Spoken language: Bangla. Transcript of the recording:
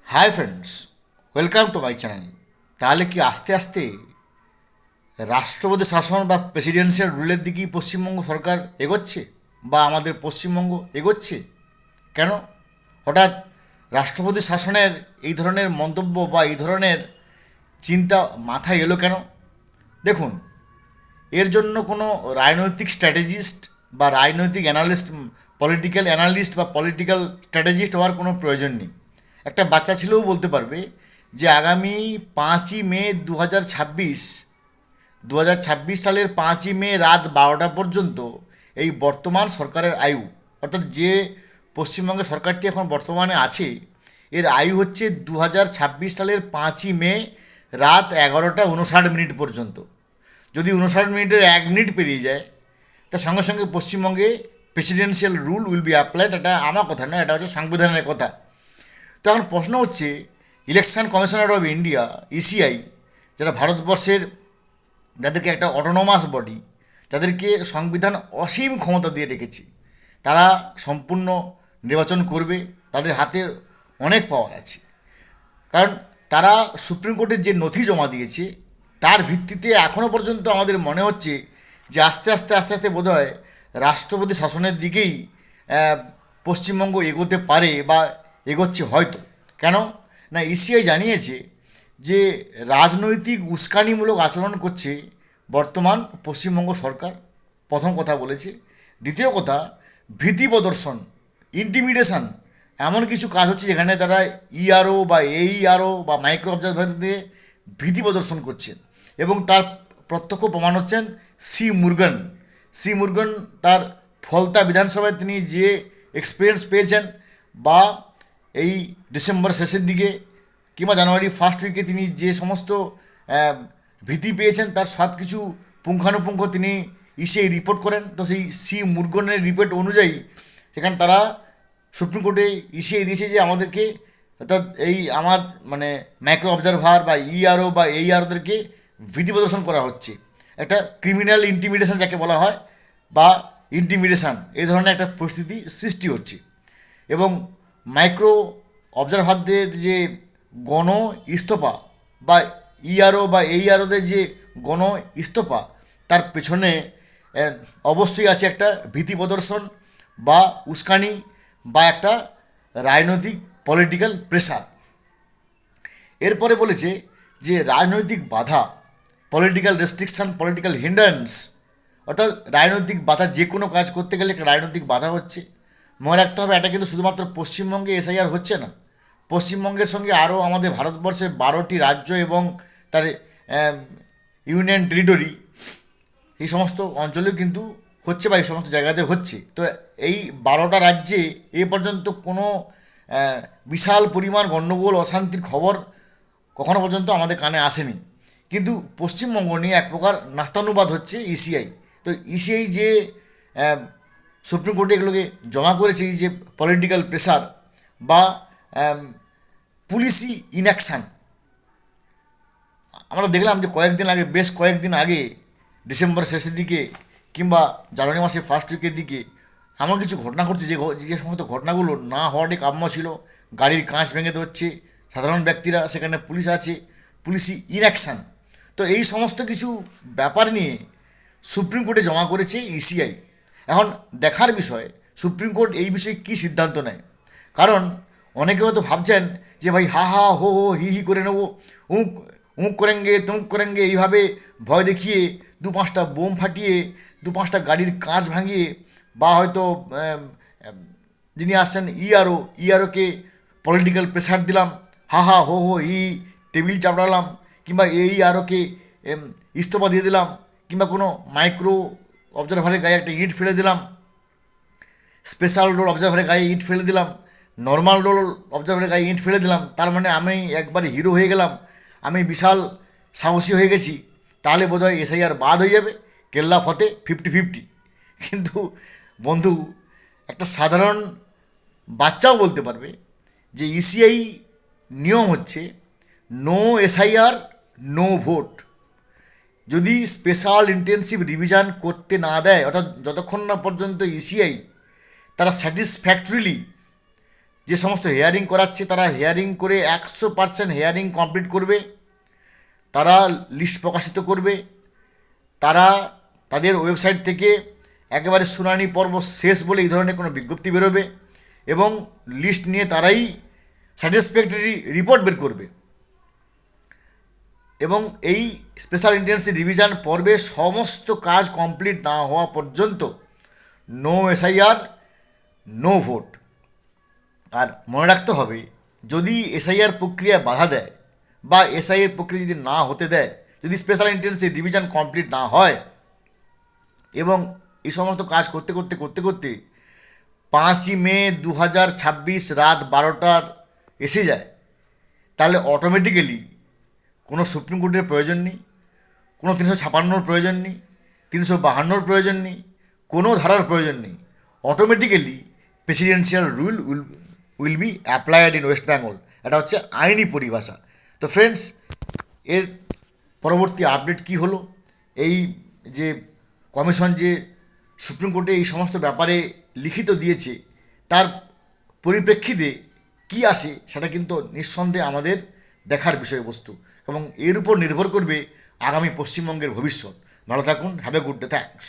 Hi friends, welcome to my channel. তাহলে কি আস্তে আস্তে রাষ্ট্রপতি শাসন বা প্রেসিডেন্সিয়াল রুলের দিকেই পশ্চিমবঙ্গ সরকার এগোচ্ছে বা আমাদের পশ্চিমবঙ্গ এগোচ্ছে? কেন হঠাৎ রাষ্ট্রপতি শাসনের এই ধরনের মন্তব্য বা এই ধরনের চিন্তা মাথায় এলো কেন? দেখুন, এর জন্য কোনো রাজনৈতিক স্ট্র্যাটেজিস্ট বা রাজনৈতিক অ্যানালিস্ট, পলিটিক্যাল অ্যানালিস্ট বা পলিটিক্যাল স্ট্র্যাটেজিস্ট হওয়ার কোনো প্রয়োজন নেই। একটা বাচ্চা ছেলেও বলতে পারবে যে আগামী 5ই মে 2026 সালের 5ই মে রাত 12টা পর্যন্ত এই বর্তমান সরকারের আয়ু, অর্থাৎ যে পশ্চিমবঙ্গে সরকারটি এখন বর্তমানে আছে, এর আয়ু হচ্ছে 2026 সালের 5ই মে রাত 11টা 59 মিনিট পর্যন্ত। যদি 59 মিনিটের 1 মিনিট পেরিয়ে যায়, তার সঙ্গে সঙ্গে পশ্চিমবঙ্গে presidential rule will be applied. এটা আমার কথা নয়, এটা হচ্ছে সংবিধানের কথা। তো এখন প্রশ্ন হচ্ছে, election commissioner of India, ECI, যারা ভারতবর্ষের, যাদেরকে একটা অটোনোমাস বডি, যাদেরকে সংবিধান অসীম ক্ষমতা দিয়ে রেখেছে, তারা সম্পূর্ণ নির্বাচন করবে, তাদের হাতে অনেক পাওয়ার আছে। কারণ তারা সুপ্রিম কোর্টের যে নথি জমা দিয়েছে, তার ভিত্তিতে এখনও পর্যন্ত আমাদের মনে হচ্ছে যে আস্তে আস্তে আস্তে আস্তে বোধহয় রাষ্ট্রপতি শাসনের দিকেই পশ্চিমবঙ্গ এগোতে পারে বা এগোচ্ছে হয়তো। কেন না, ইসিআই জানিয়েছে যে রাজনৈতিক উস্কানিমূলক আচরণ করছে বর্তমান পশ্চিমবঙ্গ সরকার, প্রথম কথা বলেছে। দ্বিতীয় কথা, ভীতি প্রদর্শন, ইন্টিমিডেশন, এমন কিছু কাজ হচ্ছে যেখানে তারা ইআরও বা এইআরও বা মাইক্রো অবজারভার দিয়ে ভীতি প্রদর্শন করছে। এবং তার প্রত্যক্ষ প্রমাণ হচ্ছেন সি মুরগান। তার ফলতা বিধানসভায় তিনি যে এক্সপিরিয়েন্স পেয়েছেন, বা এই ডিসেম্বর শেষের দিকে কিংবা জানুয়ারি ফার্স্ট উইকে তিনি যে সমস্ত ভীতি পেয়েছেন, তার সব কিছু পুঙ্খানুপুঙ্খ তিনি ইসিআই রিপোর্ট করেন। তো সেই সি মুরগনের রিপোর্ট অনুযায়ী সেখানে তারা সুপ্রিম কোর্টে ইসিআই দিয়েছে যে আমাদেরকে, অর্থাৎ এই আমার মানে মাইক্রো অবজারভার বা ইআরও বা এইআরওদেরকে ভীতি প্রদর্শন করা হচ্ছে, একটা ক্রিমিনাল ইন্টিমিডেশন যাকে বলা হয়, বা ইন্টিমিডেশন, এই ধরনের একটা পরিস্থিতি সৃষ্টি হচ্ছে। এবং মাইক্রো অবজারভারদের যে গণ ইস্তফা বা ইআরও বা এইআরওদের যে গণ ইস্তফা, তার পেছনে অবশ্যই আছে একটা ভীতি প্রদর্শন বা উস্কানি বা একটা রাজনৈতিক পলিটিক্যাল প্রেশার। এরপরে বলেছে যে রাজনৈতিক বাধা, পলিটিক্যাল রেস্ট্রিকশন, পলিটিক্যাল হিন্ড্রেন্স, অর্থাৎ রাজনৈতিক বাধা, যে কোনো কাজ করতে গেলে একটা রাজনৈতিক বাধা হচ্ছে। মনে রাখতে হবে, এটা কিন্তু শুধুমাত্র পশ্চিমবঙ্গে এসআইআর হচ্ছে না, পশ্চিমবঙ্গের সঙ্গে আরও আমাদের ভারতবর্ষের 12টি রাজ্য এবং তার ইউনিয়ন টেরিটরি, এই সমস্ত অঞ্চলেও কিন্তু হচ্ছে বা এই সমস্ত জায়গাতে হচ্ছে। তো এই 12টা রাজ্যে এ পর্যন্ত কোনো বিশাল পরিমাণ গণ্ডগোল অশান্তির খবর কখনো পর্যন্ত আমাদের কানে আসেনি। কিন্তু পশ্চিমবঙ্গ নিয়ে এক প্রকার নাস্তানুবাদ হচ্ছে ইসিআই। তো ইসিআই যে আহ, সুপ্রিম কোর্টে এগুলোকে জমা করেছে, এই যে পলিটিক্যাল প্রেশার বা পুলিশি ইনঅ্যাকশান, আমরা দেখলাম যে বেশ কয়েকদিন আগে ডিসেম্বর শেষের দিকে কিংবা জানুয়ারি মাসের ফার্স্ট উইকের দিকে এমন কিছু ঘটনা ঘটছে যে সমস্ত ঘটনাগুলো না হওয়াটাই কাম্য ছিল। গাড়ির কাঁচ ভেঙে হচ্ছে সাধারণ ব্যক্তিরা, সেখানে পুলিশ আছে, পুলিশি ইনঅ্যাকশান। তো এই সমস্ত কিছু ব্যাপার নিয়ে সুপ্রিম কোর্টে জমা করেছে ইসিআই। এখন দেখার বিষয় সুপ্রিম কোর্ট এই বিষয়ে কী সিদ্ধান্ত নেয়। কারণ অনেকে হয়তো ভাবছেন যে ভাই হা হা হো হো হি হি করে নেবো, উঁক উঁক করেঙ্গে তুমুক করেঙ্গে, এইভাবে ভয় দেখিয়ে 2-5টা বোম ফাটিয়ে 2-5টা গাড়ির কাঁচ ভাঙিয়ে, বা হয়তো যিনি আসছেন ইআরওকে পলিটিক্যাল প্রেশার দিলাম, হা হা হো হো হি, টেবিল চাপড়ালাম, কিংবা এইআরওকে ইস্তফা দিয়ে দিলাম, কিংবা কোনো মাইক্রো অবজারভারের গায়ে একটা ইট ফেলে দিলাম, স্পেশাল রোল অবজারভারের গায়ে ইট ফেলে দিলাম, নর্মাল রোল অবজারভারের গায়ে ইট ফেলে দিলাম, তার মানে আমি একবারে হিরো হয়ে গেলাম, আমি বিশাল সাহসী হয়ে গেছি, তাহলে বোধহয় এসআইআর বাদ হয়ে যাবে, কেল্লা ফতে 50-50। কিন্তু বন্ধু, একটা সাধারণ বাচ্চাও বলতে পারবে যে ইসিআই নিয়ম হচ্ছে নো এসআইআর, নো ভোট। যদি স্পেশাল ইন্টেনসিভ রিভিশন করতে না দেয়, অর্থাৎ যতক্ষণ না পর্যন্ত ইসিআই তারা স্যাটিসফ্যাক্টরিলি যে সমস্ত হেয়ারিং করাচ্ছে তারা হেয়ারিং করে 100% হেয়ারিং কমপ্লিট করবে, তারা লিস্ট প্রকাশিত করবে, তারা তাদের ওয়েবসাইট থেকে একেবারে শুনানি পর্ব শেষ বলে এই ধরনের কোনো বিজ্ঞপ্তি বেরোবে এবং লিস্ট নিয়ে তারাই স্যাটিসফ্যাক্টরি রিপোর্ট বের করবে। এবং এই স্পেশাল ইন্টেন্সিভ রিভিশন পর্বে সমস্ত কাজ কমপ্লিট না হওয়া পর্যন্ত নো এসআইআর, নো ভোট। আর মনে রাখতে হবে, যদি এসআইআর প্রক্রিয়া বাধা দেয় বা এসআইআর প্রক্রিয়া যদি না হতে দেয়, যদি স্পেশাল ইন্টেন্সিভ রিভিশন কমপ্লিট না হয় এবং এই সমস্ত কাজ করতে করতে করতে করতে 5ই মে 2026 রাত 12টার এসে যায়, তাহলে অটোমেটিক্যালি কোনো সুপ্রিম কোর্টের প্রয়োজন নেই, কোনো 356 প্রয়োজন নেই, 352 প্রয়োজন নেই, কোনো ধারার প্রয়োজন নেই। Automatically presidential rule will be applied in West Bengal. এটা হচ্ছে আইনি পরিভাষা। তো ফ্রেন্ডস, এর পরবর্তী আপডেট কি হলো, এই যে কমিশন যে সুপ্রিম কোর্টে এই সমস্ত ব্যাপারে লিখিত দিয়েছে তার পরিপ্রেক্ষিতে কি আসে সেটা কিন্তু নিঃসন্দেহে আমাদের দেখার বিষয়বস্তু এবং এর উপর নির্ভর করবে আগামী পশ্চিমবঙ্গের ভবিষ্যৎ। ভালো থাকুন, have a good day, thanks.